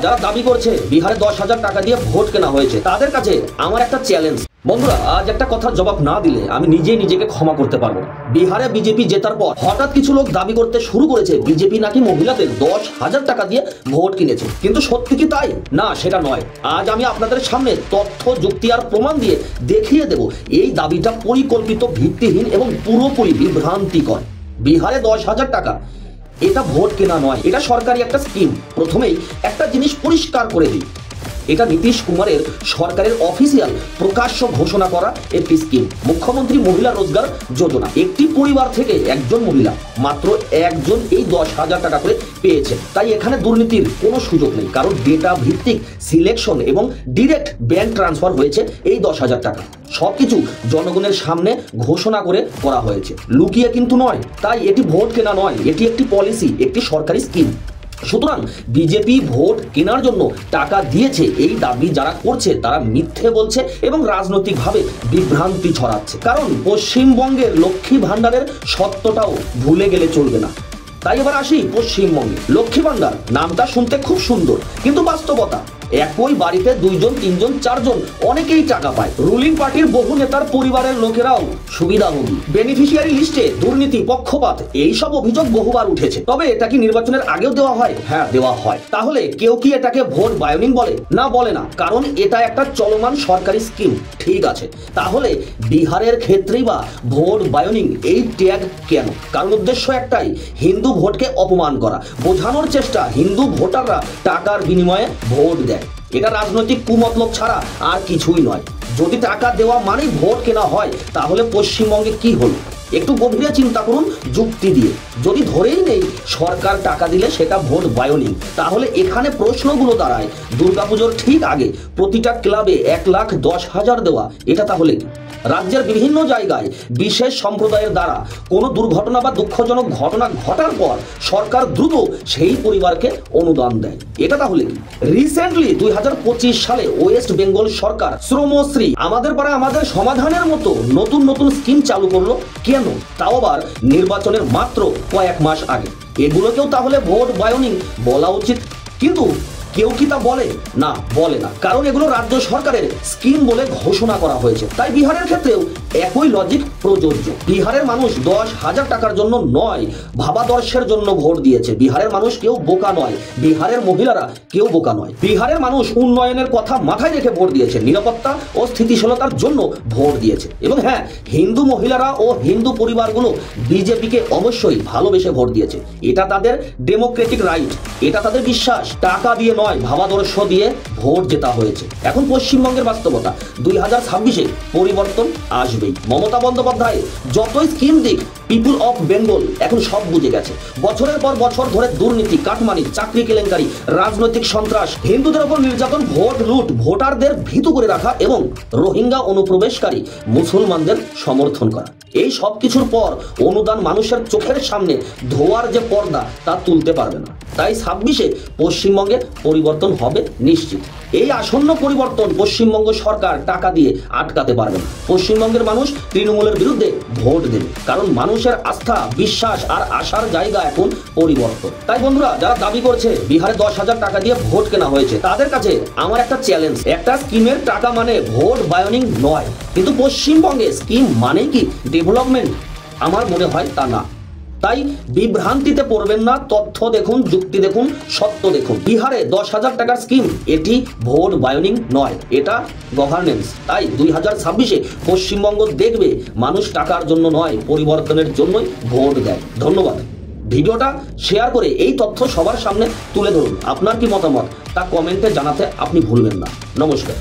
যারা দাবি করছে বিহারে 10,000 টাকা দিয়ে ভোট কেনা হয়েছে তাদের কাছে আমার একটা চ্যালেঞ্জ। বন্ধুরা, আজ একটা কথার জবাব না দিলে আমি নিজেকে ক্ষমা করতে পারবো না। বিহারে বিজেপি জেতার পর হঠাৎ কিছু লোক দাবি করতে শুরু করেছে বিজেপি নাকি মহিলাদের 10,000 টাকা দিয়ে ভোট কিনেছে। কিন্তু সত্যি কি তাই? না, সেটা নয়। আজ আমি আপনাদের সামনে তথ্য, যুক্তি আর প্রমাণ দিয়ে দেখিয়ে দেব এই দাবিটা পরিকল্পিত, ভিত্তিহীন এবং পুরোপুরি বিভ্রান্তিকর। বিহারে 10,000 টাকা এটা ভোট কেনা নয়, এটা সরকারি একটা স্কিম। প্রথমেই একটা জিনিস পরিষ্কার করে দিই, এটা নীতিশ কুমারের সরকারের অফিসিয়াল প্রকাশ্য ঘোষণা করা একটি স্কিম, মুখ্যমন্ত্রী মহিলা রোজগার যোজনা। একটি পরিবার থেকে একজন মহিলা, মাত্র একজন এই 10,000 টাকা করে পেয়েছে। তাই এখানে দুর্নীতির কোনো সুযোগ নেই, কারণ ডেটা ভিত্তিক সিলেকশন এবং ডিরেক্ট ব্যাংক ট্রান্সফার হয়েছে এই 10,000 টাকা। সবকিছু জনগণের সামনে ঘোষণা করে করা হয়েছে, লুকিয়ে কিন্তু নয়। তাই এটি ভোট কেনা নয়, এটি একটি পলিসি, একটি সরকারি স্কিম। সুতরাং বিজেপি ভোট কেনার জন্য টাকা দিয়েছে এই দাবি যারা করছে তারা মিথ্যে বলছে এবং রাজনৈতিকভাবে বিভ্রান্তি ছড়াচ্ছে। কারণ পশ্চিমবঙ্গের লক্ষ্মী ভান্ডারের সত্যটাও ভুলে গেলে চলবে না। তাই এবার আসি পশ্চিমবঙ্গে। লক্ষ্মী ভান্ডার নামটা শুনতে খুব সুন্দর, কিন্তু বাস্তবতা একই বাড়িতে 2জন, 3জন, 4জন অনেকেই টাকা পায়। রুলিং পার্টির বহু নেতার পরিবারের লোকেরাও সুবিধাভোগী। বেনিফিশিয়ারি লিস্টে দুর্নীতি, পক্ষপাত, এইসব অভিযোগ বহুবার উঠেছে। তবে এটা কি নির্বাচনের আগেও দেওয়া হয়? হ্যাঁ, দেওয়া হয়। তাহলে কেউ কি এটাকে ভোট বায়োনিং বলে? না, বলে না, কারণ এটা একটা চলমান সরকারি স্কিম। ঠিক আছে, তাহলে বিহারের ক্ষেত্রেই বা ভোট বায়োনিং এই ট্যাগ কেন? কারণ উদ্দেশ্য একটাই, হিন্দু ভোটকে অপমান করা, বোঝানোর চেষ্টা হিন্দু ভোটাররা টাকার বিনিময়ে ভোট দেয়। এটা রাজনৈতিক কুমতলব ছাড়া আর কিছুই নয়। যদি টাকা দেওয়া মানেই ভোট কেনা হয়, তাহলে পশ্চিমবঙ্গে কি হলো? একটু গভীরে চিন্তা করুন যুক্তি দিয়ে। যদি ধরেই নেই সরকার টাকা দিলে সেটা ভোট বায়োনিং, তাহলে এখানে প্রশ্নগুলো দাঁড়ায়, দুর্গাপুজোর ঠিক আগে প্রতিটা ক্লাবে 1,10,000 দেওয়া, এটা তাহলে কি? রাজ্যের বিভিন্ন জায়গায় বিশেষ সম্প্রদায়ের দ্বারা কোনো দুর্ঘটনা বা দুঃখজনক ঘটনা ঘটার পর সরকার দ্রুত সেই পরিবারকে অনুদান দেয়, এটা তাহলে কি? রিসেন্টলি 2025 সালে ওয়েস্ট বেঙ্গল সরকার শ্রমশ্রী, আমাদের পাড়া আমাদের সমাধানের মতো নতুন স্কিম চালু করলো। কেন? তাও আবার নির্বাচনের মাত্র কয়েক মাস আগে। এগুলোকেও তাহলে ভোট বায়োনিং বলা উচিত? কিন্তু কেউ কি তা বলে? না, বলে না, কারণ এগুলো রাজ্য সরকারের স্কিম বলে ঘোষণা করা হয়েছে। তাই বিহারের ক্ষেত্রেও একই লজিক প্রযোজ্য। বিহারের মানুষ 10,000 টাকার জন্য নয়, ভাবাদর্শের জন্য ভোট দিয়েছে। বিহারের মানুষ কেউ বোকা নয়, বিহারের মহিলারা কেউ বোকা নয়। বিহারের মানুষ উন্নয়নের কথা মাথায় রেখে ভোট দিয়েছে, নিরাপত্তা ও স্থিতিশীলতার জন্য ভোট দিয়েছে। এবং হ্যাঁ, হিন্দু মহিলারা ও হিন্দু পরিবারগুলো বিজেপিকে অবশ্যই ভালোবেসে ভোট দিয়েছে। এটা তাদের ডেমোক্রেটিক রাইট, এটা তাদের বিশ্বাস। টাকা দিয়ে নয়, ভাবাদর্শ দিয়ে ভোট জেতা হয়েছে। এখন পশ্চিমবঙ্গের বাস্তবতা, 2026-এ পরিবর্তন আসবেই। মমতা বন্দ্যোপাধ্যায় যতই স্কিম দিক, পিপুল অফ বেঙ্গল এখন সব বুঝে গেছে। বছরের পর বছর ধরে দুর্নীতি, কাটমানি, চাকরি কেলেঙ্কারি, রাজনৈতিক সন্ত্রাস, হিন্দুদের উপর নির্যাতন, ভোট লুট, ভোটারদের ভীতু করে রাখা এবং রোহিঙ্গা অনুপ্রবেশকারী মুসলমানদের সমর্থন করা, এই সব কিছুর পর অনুদান মানুষের চোখের সামনে ধোয়ার যে পর্দা তা তুলতে পারবে না। তাই 26-এ পশ্চিমবঙ্গে পরিবর্তন হবে নিশ্চিত। এই আসন্ন পরিবর্তন পশ্চিমবঙ্গ সরকার টাকা দিয়ে আটকাতে পারবে না। পশ্চিমবঙ্গের মানুষ তৃণমূলের বিরুদ্ধে ভোট দেবে, কারণ মানুষের আস্থা, বিশ্বাস আর আশার জায়গা এখন পরিবর্তন। তাই বন্ধুরা, যারা দাবি করছে বিহারে 10,000 টাকা দিয়ে ভোট কেনা হয়েছে তাদের কাছে আমার একটা চ্যালেঞ্জ। একটা স্কিমের টাকা মানে ভোট বায়োনিং নয়, কিন্তু পশ্চিমবঙ্গে স্কিম মানে কি ডেভেলপমেন্ট? আমার মনে হয় তা না। তাই বিভ্রান্তিতে পড়বেন না, তথ্য দেখুন, যুক্তি দেখুন, সত্য দেখুন। বিহারে 10,000 টাকার স্কিম, এটি ভোট বায়োনিং নয়, এটা গভর্নেন্স। তাই 2026-এ পশ্চিমবঙ্গ দেখবে মানুষ টাকার জন্য নয়, পরিবর্তনের জন্যই ভোট দেয়। ধন্যবাদ। ভিডিওটা শেয়ার করে এই তথ্য সবার সামনে তুলে ধরুন। আপনার কি মতামত তা কমেন্টে জানাতে আপনি ভুলবেন না। নমস্কার।